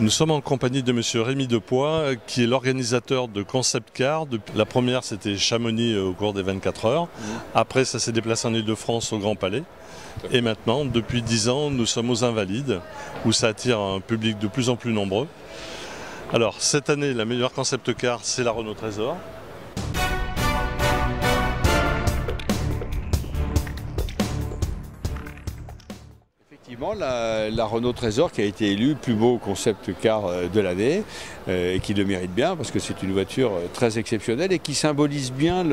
Nous sommes en compagnie de monsieur Rémi Depoix, qui est l'organisateur de Concept Car. La première, c'était Chamonix au cours des 24 heures. Après, ça s'est déplacé en Île-de-France au Grand Palais. Et maintenant, depuis 10 ans, nous sommes aux Invalides, où ça attire un public de plus en plus nombreux. Alors, cette année, la meilleure Concept Car, c'est la Renault Trésor. Effectivement, la Renault Trésor qui a été élue plus beau concept car de l'année et qui le mérite bien parce que c'est une voiture très exceptionnelle et qui symbolise bien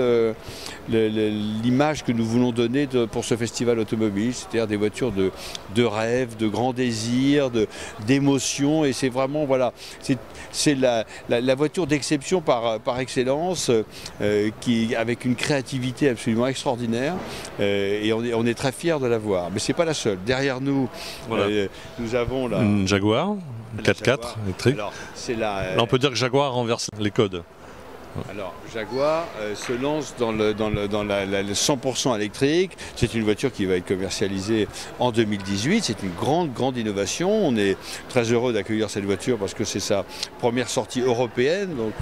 l'image que nous voulons donner pour ce festival automobile, c'est-à-dire des voitures de rêve, de grands désirs, d'émotion, et c'est vraiment, voilà, c'est la voiture d'exception par excellence, avec une créativité absolument extraordinaire, et on est très fiers de la voir. Mais c'est pas la seule. Derrière nous, voilà. Nous avons une Jaguar 4x4 électrique. Alors, là, on peut dire que Jaguar renverse les codes. Alors, Jaguar se lance dans le 100% électrique. C'est une voiture qui va être commercialisée en 2018. C'est une grande innovation. On est très heureux d'accueillir cette voiture parce que c'est sa première sortie européenne. Donc,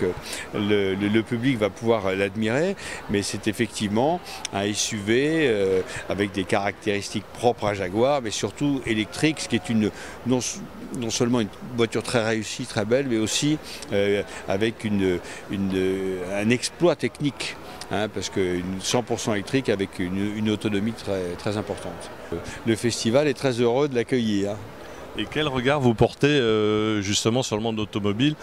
le public va pouvoir l'admirer. Mais c'est effectivement un SUV avec des caractéristiques propres à Jaguar, mais surtout électrique, ce qui est non seulement une voiture très réussie, très belle, mais aussi avec un exploit technique, parce que 100% électrique avec une autonomie très importante. Le festival est très heureux de l'accueillir. Et quel regard vous portez justement sur le monde automobile?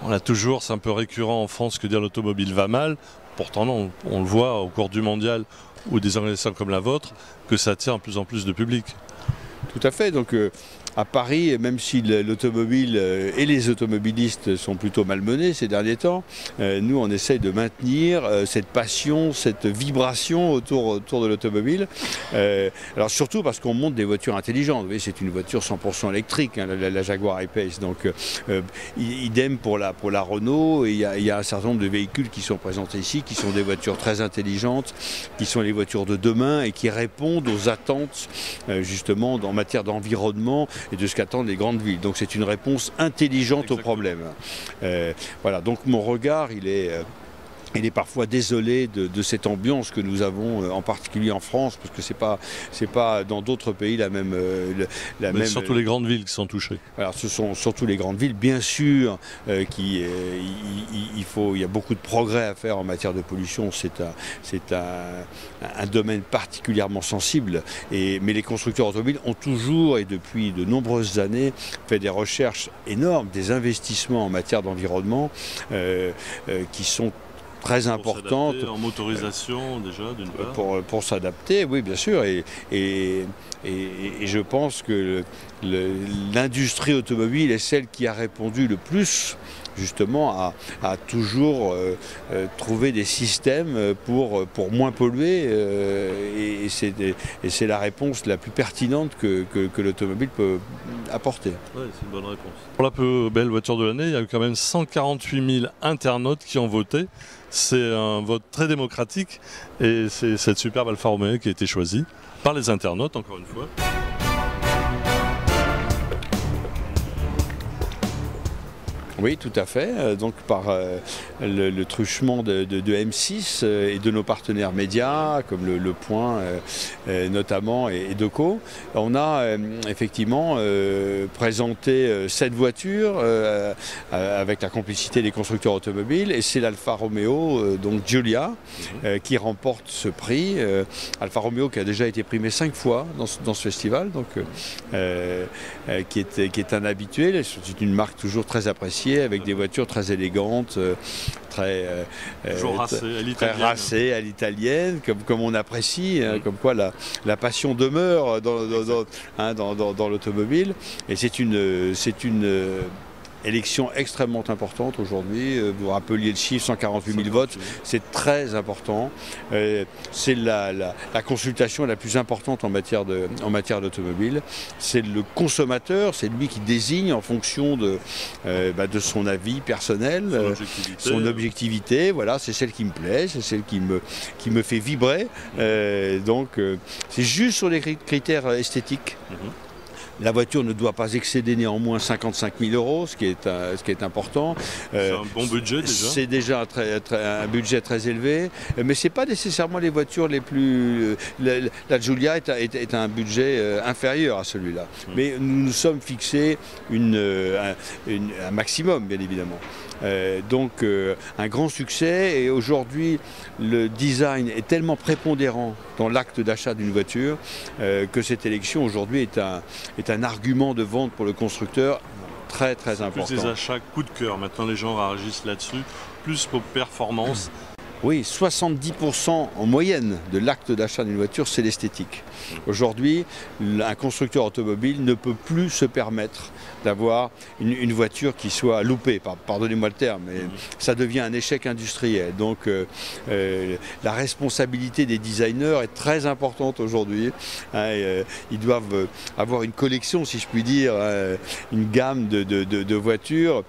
On a toujours, c'est un peu récurrent en France, que dire l'automobile va mal. Pourtant non, on le voit au cours du mondial ou des organisations comme la vôtre, que ça attire de plus en plus de public. Tout à fait. Donc, à Paris, même si l'automobile et les automobilistes sont plutôt malmenés ces derniers temps, nous on essaye de maintenir cette passion, cette vibration autour de l'automobile. Alors surtout parce qu'on monte des voitures intelligentes. Vous voyez, c'est une voiture 100% électrique, la Jaguar I-Pace. Donc idem pour la Renault. Et il y a un certain nombre de véhicules qui sont présentés ici, qui sont des voitures très intelligentes, qui sont les voitures de demain et qui répondent aux attentes justement en matière d'environnement et de ce qu'attendent les grandes villes. Donc c'est une réponse intelligente au problème. Voilà, donc mon regard, il est parfois désolé de cette ambiance que nous avons, en particulier en France, parce que c'est pas dans d'autres pays la même. Surtout les grandes villes qui sont touchées. Alors ce sont surtout les grandes villes, bien sûr, il y a beaucoup de progrès à faire en matière de pollution. C'est un domaine particulièrement sensible. Mais les constructeurs automobiles ont toujours et depuis de nombreuses années fait des recherches énormes, des investissements en matière d'environnement qui sont très importante. En motorisation déjà, d'une part. Pour s'adapter, oui, bien sûr. Et je pense que l'industrie automobile est celle qui a répondu le plus justement à toujours trouver des systèmes pour moins polluer, et c'est la réponse la plus pertinente que l'automobile peut apporter. Oui, c'est une bonne réponse. Pour la plus belle voiture de l'année, il y a eu quand même 148 000 internautes qui ont voté. C'est un vote très démocratique et c'est cette superbe Alfa Romeo qui a été choisie par les internautes, encore une fois. Oui, tout à fait. Donc par le truchement de M6 et de nos partenaires médias, comme Le Point notamment et Deco, on a effectivement présenté cette voiture avec la complicité des constructeurs automobiles, et c'est l'Alfa Romeo, donc Giulia, qui remporte ce prix. Alfa Romeo qui a déjà été primé 5 fois dans ce festival, donc qui est un habitué. C'est une marque toujours très appréciée, avec des voitures très élégantes, très racées à l'italienne, comme on apprécie, comme quoi la passion demeure dans l'automobile. Et c'est une élection extrêmement importante aujourd'hui. Vous rappeliez le chiffre, 148 000 votes, c'est très important. C'est la consultation la plus importante en matière d'automobile. C'est le consommateur, c'est lui qui désigne en fonction de son avis personnel, son objectivité. Voilà, c'est celle qui me plaît, c'est celle qui me fait vibrer. Donc c'est juste sur les critères esthétiques. La voiture ne doit pas excéder néanmoins 55 000 €, ce qui est important. C'est un bon budget déjà. C'est déjà un budget très élevé, mais ce n'est pas nécessairement les voitures les plus... La Giulia est un budget inférieur à celui-là. Mais nous nous sommes fixés un maximum, bien évidemment. Donc un grand succès, et aujourd'hui le design est tellement prépondérant dans l'acte d'achat d'une voiture que cette élection aujourd'hui est un argument de vente pour le constructeur très important. Plus des achats coup de cœur, maintenant les gens réagissent là-dessus, plus pour performance. Oui, 70% en moyenne de l'acte d'achat d'une voiture, c'est l'esthétique. Aujourd'hui, un constructeur automobile ne peut plus se permettre d'avoir une voiture qui soit loupée, pardonnez-moi le terme, mais ça devient un échec industriel. Donc la responsabilité des designers est très importante aujourd'hui. Ils doivent avoir une collection, si je puis dire, une gamme de voitures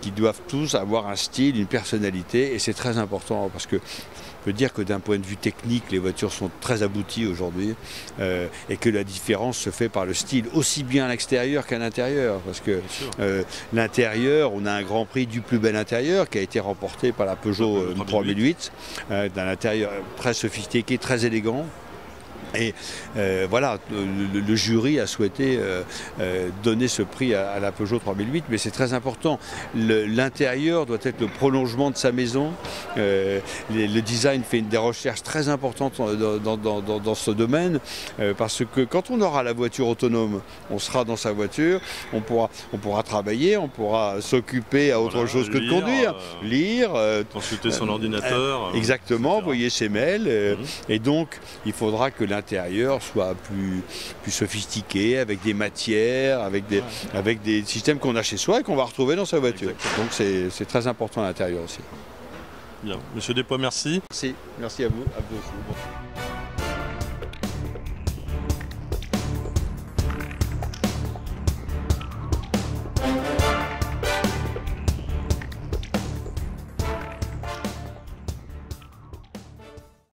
qui doivent tous avoir un style, une personnalité, et c'est très important parce que je peux dire que d'un point de vue technique, les voitures sont très abouties aujourd'hui et que la différence se fait par le style, aussi bien à l'extérieur qu'à l'intérieur. Parce que l'intérieur, on a un grand prix du plus bel intérieur qui a été remporté par la Peugeot 3008, d'un intérieur très sophistiqué, très élégant. Et voilà, le jury a souhaité donner ce prix à la Peugeot 3008, mais c'est très important. L'intérieur doit être le prolongement de sa maison. Le design fait des recherches très importantes dans ce domaine, parce que quand on aura la voiture autonome, on sera dans sa voiture, on pourra travailler, on pourra s'occuper à autre chose que de conduire, lire, consulter son ordinateur. Exactement, envoyer ses mails. Et donc, il faudra que l'intérieur soit plus sophistiqué, avec des matières, avec des systèmes qu'on a chez soi et qu'on va retrouver dans sa voiture. Exactement. Donc c'est très important à l'intérieur aussi. Bien. Monsieur Despois, merci. Merci à vous aussi.